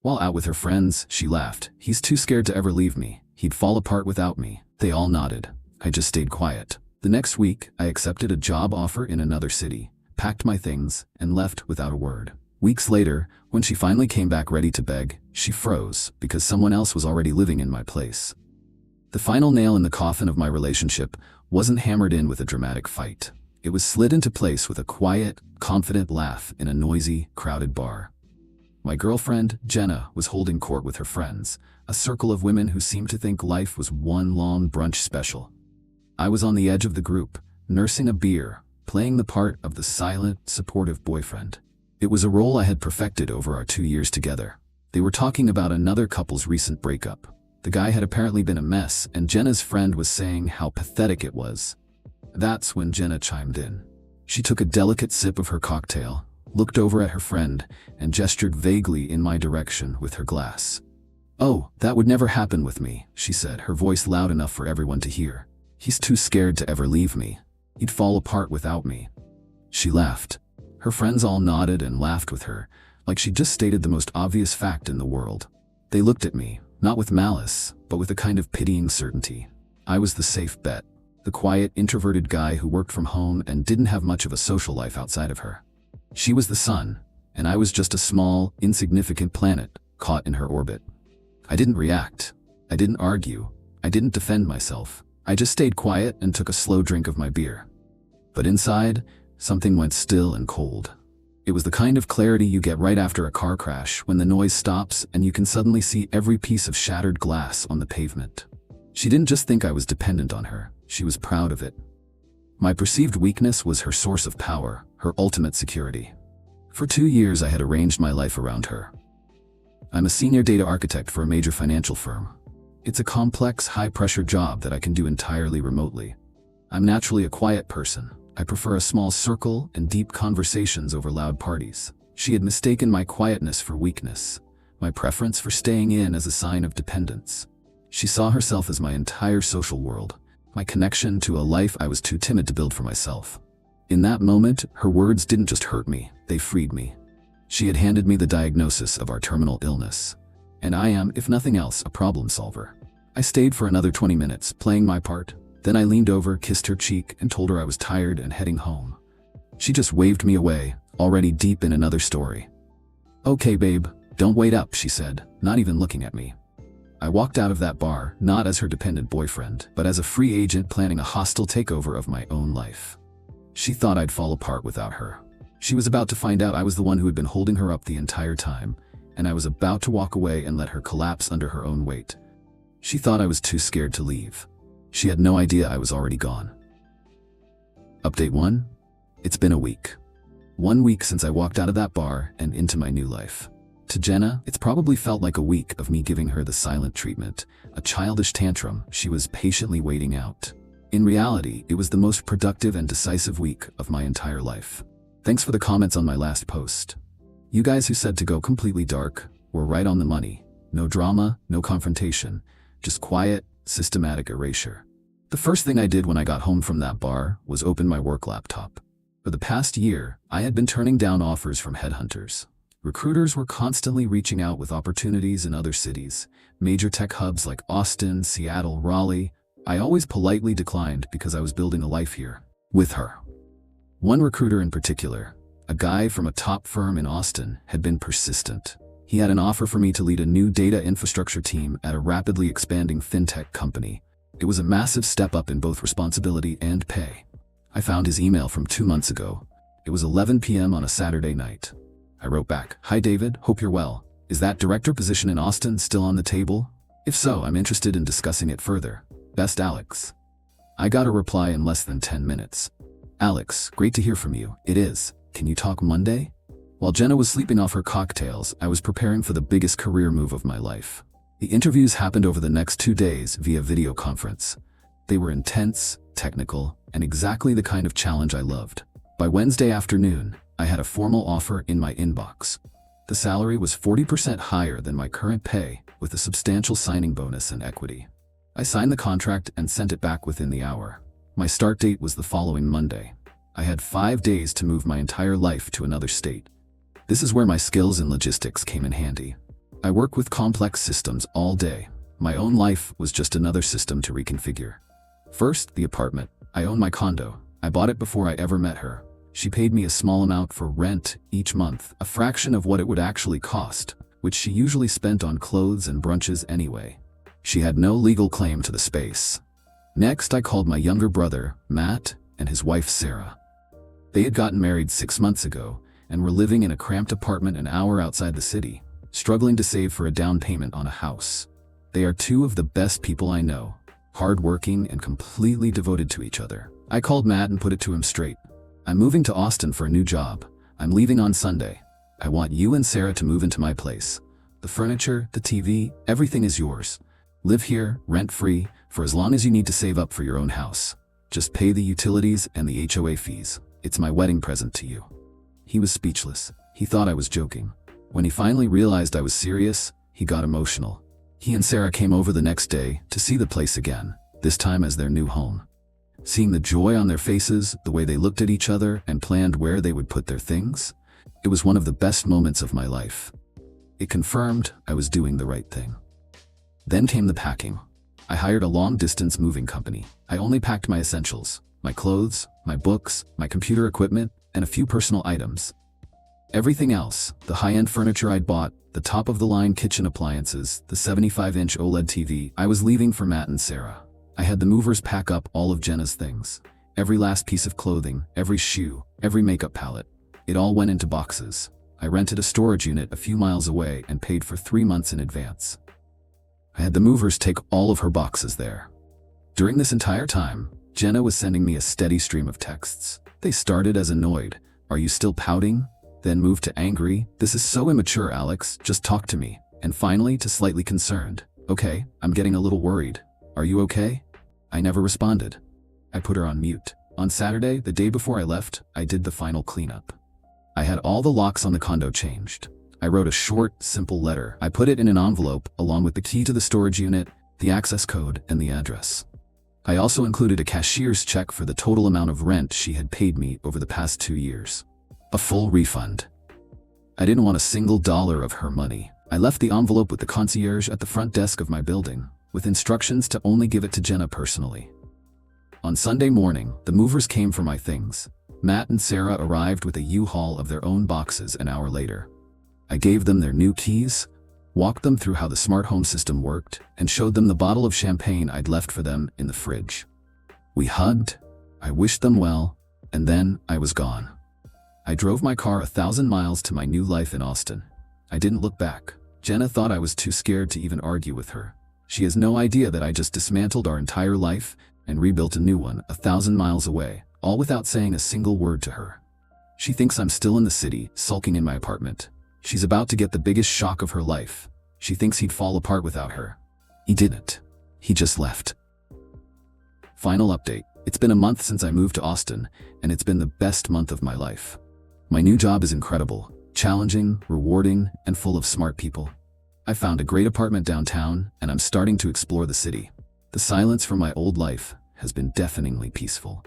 While out with her friends, she laughed. He's too scared to ever leave me. He'd fall apart without me. They all nodded. I just stayed quiet. The next week, I accepted a job offer in another city, packed my things, and left without a word. Weeks later, when she finally came back ready to beg, she froze because someone else was already living in my place. The final nail in the coffin of my relationship wasn't hammered in with a dramatic fight. It was slid into place with a quiet, confident laugh in a noisy, crowded bar. My girlfriend, Jenna, was holding court with her friends, a circle of women who seemed to think life was one long brunch special. I was on the edge of the group, nursing a beer, playing the part of the silent, supportive boyfriend. It was a role I had perfected over our 2 years together. They were talking about another couple's recent breakup. The guy had apparently been a mess, and Jenna's friend was saying how pathetic it was. That's when Jenna chimed in. She took a delicate sip of her cocktail, looked over at her friend, and gestured vaguely in my direction with her glass. "Oh, that would never happen with me," she said, her voice loud enough for everyone to hear. "He's too scared to ever leave me. He'd fall apart without me." She laughed. Her friends all nodded and laughed with her, like she just stated the most obvious fact in the world. They looked at me, not with malice, but with a kind of pitying certainty. I was the safe bet, the quiet, introverted guy who worked from home and didn't have much of a social life outside of her. She was the sun, and I was just a small, insignificant planet caught in her orbit. I didn't react. I didn't argue. I didn't defend myself. I just stayed quiet and took a slow drink of my beer. But inside, something went still and cold. It was the kind of clarity you get right after a car crash when the noise stops and you can suddenly see every piece of shattered glass on the pavement. She didn't just think I was dependent on her. She was proud of it. My perceived weakness was her source of power, her ultimate security. For 2 years, I had arranged my life around her. I'm a senior data architect for a major financial firm. It's a complex, high-pressure job that I can do entirely remotely. I'm naturally a quiet person. I prefer a small circle and deep conversations over loud parties. She had mistaken my quietness for weakness, my preference for staying in as a sign of dependence. She saw herself as my entire social world, my connection to a life I was too timid to build for myself. In that moment, her words didn't just hurt me, they freed me. She had handed me the diagnosis of our terminal illness. And I am, if nothing else, a problem solver. I stayed for another 20 minutes, playing my part. Then I leaned over, kissed her cheek, and told her I was tired and heading home. She just waved me away, already deep in another story. "Okay, babe, don't wait up," she said, not even looking at me. I walked out of that bar, not as her dependent boyfriend, but as a free agent planning a hostile takeover of my own life. She thought I'd fall apart without her. She was about to find out I was the one who had been holding her up the entire time, and I was about to walk away and let her collapse under her own weight. She thought I was too scared to leave. She had no idea I was already gone. Update 1. It's been a week. 1 week since I walked out of that bar and into my new life. To Jenna, it's probably felt like a week of me giving her the silent treatment, a childish tantrum she was patiently waiting out. In reality, it was the most productive and decisive week of my entire life. Thanks for the comments on my last post. You guys who said to go completely dark were right on the money. No drama, no confrontation, just quiet, systematic erasure. The first thing I did when I got home from that bar was open my work laptop. For the past year, I had been turning down offers from headhunters. Recruiters were constantly reaching out with opportunities in other cities, major tech hubs like Austin, Seattle, Raleigh. I always politely declined because I was building a life here, with her. One recruiter in particular, a guy from a top firm in Austin, had been persistent. He had an offer for me to lead a new data infrastructure team at a rapidly expanding fintech company. It was a massive step up in both responsibility and pay. I found his email from 2 months ago. It was 11 p.m. on a Saturday night. I wrote back, "Hi David, hope you're well. Is that director position in Austin still on the table? If so, I'm interested in discussing it further. Best, Alex." I got a reply in less than 10 minutes. "Alex, great to hear from you. It is. Can you talk Monday?" While Jenna was sleeping off her cocktails, I was preparing for the biggest career move of my life. The interviews happened over the next 2 days via video conference. They were intense, technical, and exactly the kind of challenge I loved. By Wednesday afternoon, I had a formal offer in my inbox. The salary was 40% higher than my current pay, with a substantial signing bonus and equity. I signed the contract and sent it back within the hour. My start date was the following Monday. I had 5 days to move my entire life to another state. This is where my skills in logistics came in handy. I work with complex systems all day. My own life was just another system to reconfigure. First, the apartment. I own my condo. I bought it before I ever met her. She paid me a small amount for rent each month, a fraction of what it would actually cost, which she usually spent on clothes and brunches anyway. She had no legal claim to the space. Next, I called my younger brother, Matt, and his wife, Sarah. They had gotten married 6 months ago and were living in a cramped apartment an hour outside the city, struggling to save for a down payment on a house. They are two of the best people I know, hardworking and completely devoted to each other. I called Matt and put it to him straight. I'm moving to Austin for a new job. I'm leaving on Sunday. I want you and Sarah to move into my place. The furniture, the TV, everything is yours. Live here, rent-free, for as long as you need to save up for your own house. Just pay the utilities and the HOA fees. It's my wedding present to you. He was speechless. He thought I was joking. When he finally realized I was serious, he got emotional. He and Sarah came over the next day to see the place again, this time as their new home. Seeing the joy on their faces, the way they looked at each other and planned where they would put their things, it was one of the best moments of my life. It confirmed I was doing the right thing. Then came the packing. I hired a long-distance moving company. I only packed my essentials, my clothes, my books, my computer equipment, and a few personal items. Everything else, the high-end furniture I'd bought, the top-of-the-line kitchen appliances, the 75-inch OLED TV, I was leaving for Matt and Sarah. I had the movers pack up all of Jenna's things. Every last piece of clothing, every shoe, every makeup palette. It all went into boxes. I rented a storage unit a few miles away and paid for 3 months in advance. I had the movers take all of her boxes there. During this entire time, Jenna was sending me a steady stream of texts. They started as annoyed. "Are you still pouting?" Then moved to angry. "This is so immature, Alex, just talk to me." And finally to slightly concerned. "Okay, I'm getting a little worried. Are you okay?" I never responded. I put her on mute. On Saturday, the day before I left, I did the final cleanup. I had all the locks on the condo changed. I wrote a short, simple letter. I put it in an envelope along with the key to the storage unit, the access code, and the address. I also included a cashier's check for the total amount of rent she had paid me over the past 2 years. A full refund. I didn't want a single dollar of her money. I left the envelope with the concierge at the front desk of my building, with instructions to only give it to Jenna personally. On Sunday morning, the movers came for my things. Matt and Sarah arrived with a U-Haul of their own boxes an hour later. I gave them their new keys, walked them through how the smart home system worked, and showed them the bottle of champagne I'd left for them in the fridge. We hugged, I wished them well, and then I was gone. I drove my car 1,000 miles to my new life in Austin. I didn't look back. Jenna thought I was too scared to even argue with her. She has no idea that I just dismantled our entire life and rebuilt a new one 1,000 miles away, all without saying a single word to her. She thinks I'm still in the city, sulking in my apartment. She's about to get the biggest shock of her life. She thinks he'd fall apart without her. He didn't. He just left. Final update. It's been a month since I moved to Austin, and it's been the best month of my life. My new job is incredible, challenging, rewarding, and full of smart people. I found a great apartment downtown, and I'm starting to explore the city. The silence from my old life has been deafeningly peaceful.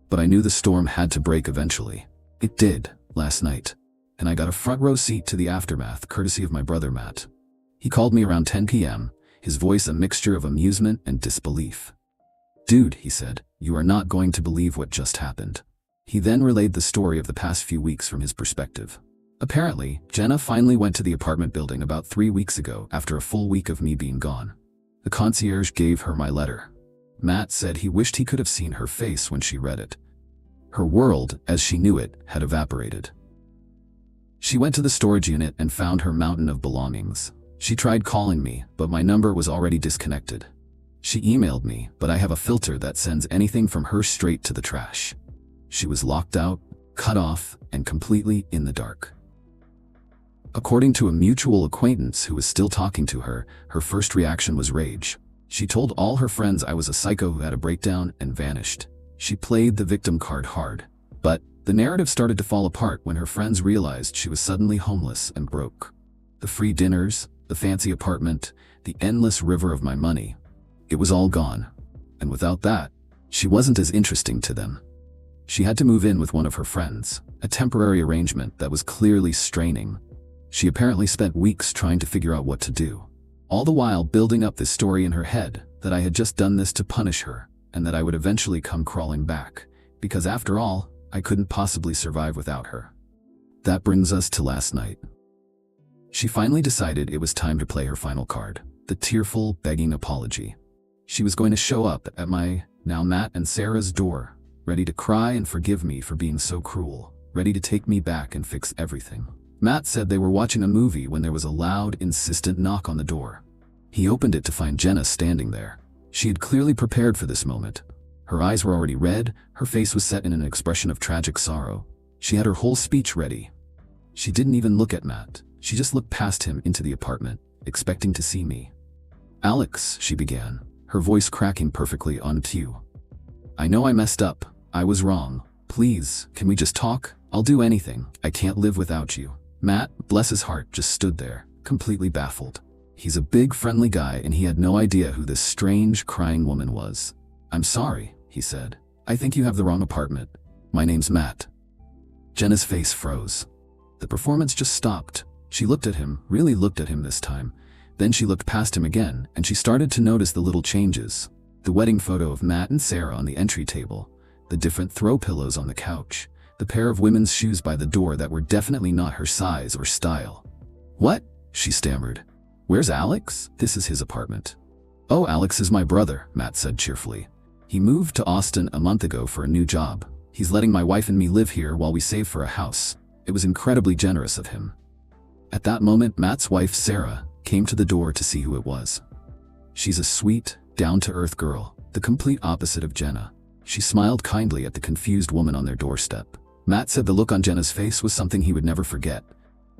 But I knew the storm had to break eventually. It did, last night. And I got a front row seat to the aftermath courtesy of my brother Matt. He called me around 10 p.m., his voice a mixture of amusement and disbelief. "Dude," he said, "you are not going to believe what just happened." He then relayed the story of the past few weeks from his perspective. Apparently, Jenna finally went to the apartment building about 3 weeks ago after a full week of me being gone. The concierge gave her my letter. Matt said he wished he could have seen her face when she read it. Her world, as she knew it, had evaporated. She went to the storage unit and found her mountain of belongings. She tried calling me, but my number was already disconnected. She emailed me, but I have a filter that sends anything from her straight to the trash. She was locked out, cut off, and completely in the dark. According to a mutual acquaintance who was still talking to her, her first reaction was rage. She told all her friends I was a psycho who had a breakdown and vanished. She played the victim card hard. But the narrative started to fall apart when her friends realized she was suddenly homeless and broke. The free dinners, the fancy apartment, the endless river of my money. It was all gone. And without that, she wasn't as interesting to them. She had to move in with one of her friends, a temporary arrangement that was clearly straining. She apparently spent weeks trying to figure out what to do, all the while building up this story in her head that I had just done this to punish her and that I would eventually come crawling back, because after all, I couldn't possibly survive without her. That brings us to last night. She finally decided it was time to play her final card, the tearful, begging apology. She was going to show up at my, now Matt and Sarah's door, ready to cry and forgive me for being so cruel, ready to take me back and fix everything. Matt said they were watching a movie when there was a loud, insistent knock on the door. He opened it to find Jenna standing there. She had clearly prepared for this moment. Her eyes were already red, her face was set in an expression of tragic sorrow. She had her whole speech ready. She didn't even look at Matt. She just looked past him into the apartment, expecting to see me. "Alex," she began, her voice cracking perfectly on cue. "I know I messed up. I was wrong. Please, can we just talk? I'll do anything. I can't live without you." Matt, bless his heart, just stood there, completely baffled. He's a big, friendly guy, and he had no idea who this strange, crying woman was. "I'm sorry," he said. "I think you have the wrong apartment. My name's Matt." Jenna's face froze. The performance just stopped. She looked at him, really looked at him this time. Then she looked past him again, and she started to notice the little changes. The wedding photo of Matt and Sarah on the entry table, the different throw pillows on the couch, the pair of women's shoes by the door that were definitely not her size or style. "What?" she stammered. "Where's Alex?" "This is his apartment." "Oh, Alex is my brother," Matt said cheerfully. "He moved to Austin a month ago for a new job. He's letting my wife and me live here while we save for a house. It was incredibly generous of him." At that moment, Matt's wife, Sarah, came to the door to see who it was. She's a sweet, down-to-earth girl, the complete opposite of Jenna. She smiled kindly at the confused woman on their doorstep. Matt said the look on Jenna's face was something he would never forget.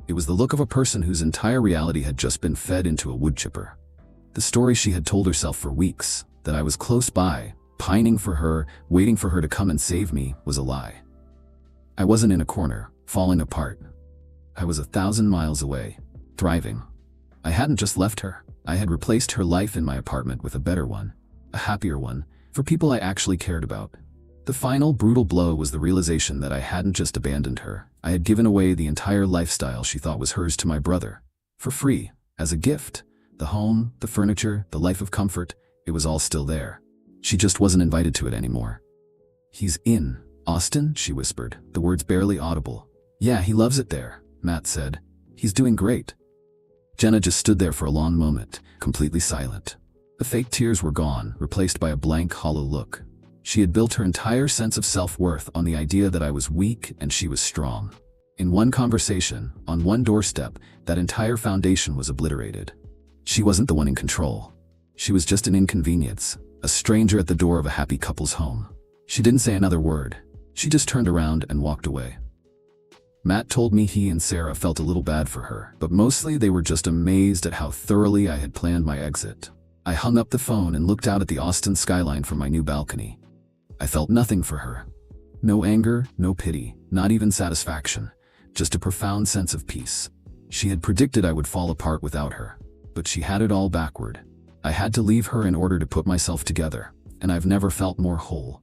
It was the look of a person whose entire reality had just been fed into a wood chipper. The story she had told herself for weeks, that I was close by, pining for her, waiting for her to come and save me, was a lie. I wasn't in a corner, falling apart. I was 1,000 miles away, thriving. I hadn't just left her. I had replaced her life in my apartment with a better one, a happier one, for people I actually cared about. The final brutal blow was the realization that I hadn't just abandoned her. I had given away the entire lifestyle she thought was hers to my brother, for free, as a gift. The home, the furniture, the life of comfort, it was all still there. She just wasn't invited to it anymore. "He's in Austin?" she whispered, the words barely audible. "Yeah, he loves it there," Matt said. "He's doing great." Jenna just stood there for a long moment, completely silent. The fake tears were gone, replaced by a blank, hollow look. She had built her entire sense of self-worth on the idea that I was weak and she was strong. In one conversation, on one doorstep, that entire foundation was obliterated. She wasn't the one in control. She was just an inconvenience, a stranger at the door of a happy couple's home. She didn't say another word. She just turned around and walked away. Matt told me he and Sarah felt a little bad for her, but mostly they were just amazed at how thoroughly I had planned my exit. I hung up the phone and looked out at the Austin skyline from my new balcony. I felt nothing for her. No anger, no pity, not even satisfaction, just a profound sense of peace. She had predicted I would fall apart without her, but she had it all backward. I had to leave her in order to put myself together, and I've never felt more whole.